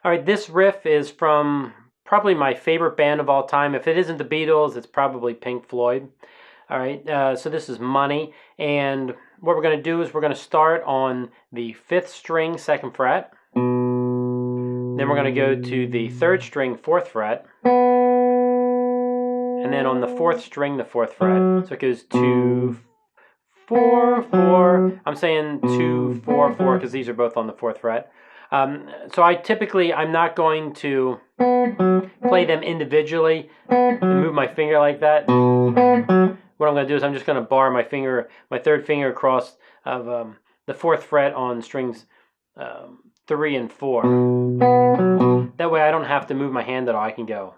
Alright, this riff is from probably my favorite band of all time. If it isn't the Beatles, it's probably Pink Floyd. Alright, so this is Money, and what we're going to do is we're going to start on the 5th string, 2nd fret. Then we're going to go to the 3rd string, 4th fret. And then on the 4th string, the 4th fret. So it goes 2, 4, 4. I'm saying 2, 4, 4 because these are both on the 4th fret. So I'm not going to play them individually and move my finger like that. What I'm going to do is I'm just going to bar my 3rd finger across of the 4th fret on strings 3 and 4. That way I don't have to move my hand at all. I can go.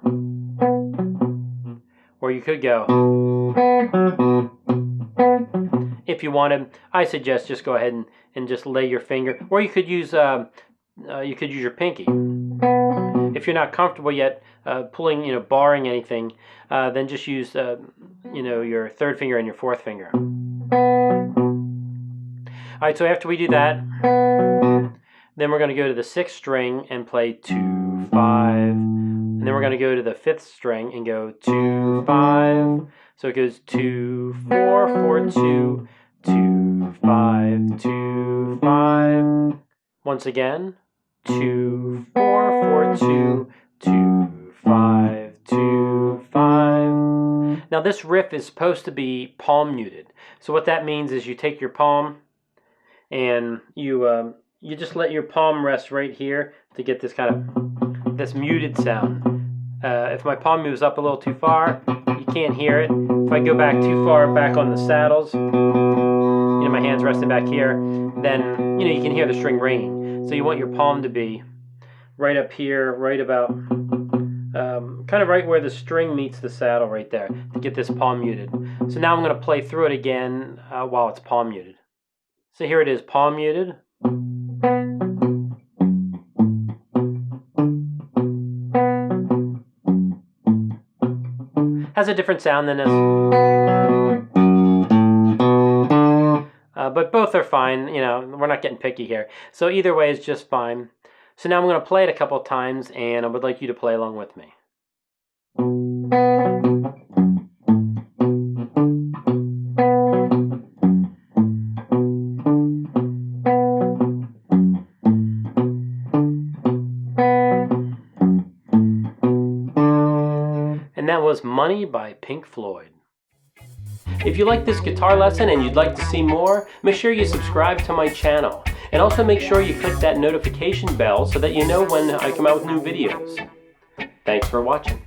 Or you could go. If you wanted, I suggest just go ahead and just lay your finger. Or you could use your pinky. If you're not comfortable yet pulling, barring anything, then just use, your 3rd finger and your 4th finger. All right, so after we do that, then we're going to go to the 6th string and play 2, 5. And then we're going to go to the 5th string and go 2, 5. So it goes 2, 4, 4, 2, 2, 5, 2, 5. Once again. 2, 4, 4, 2, 2, 5, 2, 5. Now this riff is supposed to be palm muted. So what that means is you take your palm and you just let your palm rest right here to get this this muted sound. If my palm moves up a little too far, you can't hear it. If I go back too far back on the saddles, my hand's resting back here, then you can hear the string ringing. So you want your palm to be right up here, right about, kind of right where the string meets the saddle right there to get this palm muted. So now I'm going to play through it again while it's palm muted. So here it is, palm muted. Has a different sound than this. But both are fine, we're not getting picky here. So either way is just fine. So now I'm going to play it a couple of times, and I would like you to play along with me. And that was Money by Pink Floyd. If you like this guitar lesson and you'd like to see more, make sure you subscribe to my channel. And also make sure you click that notification bell so that you know when I come out with new videos. Thanks for watching.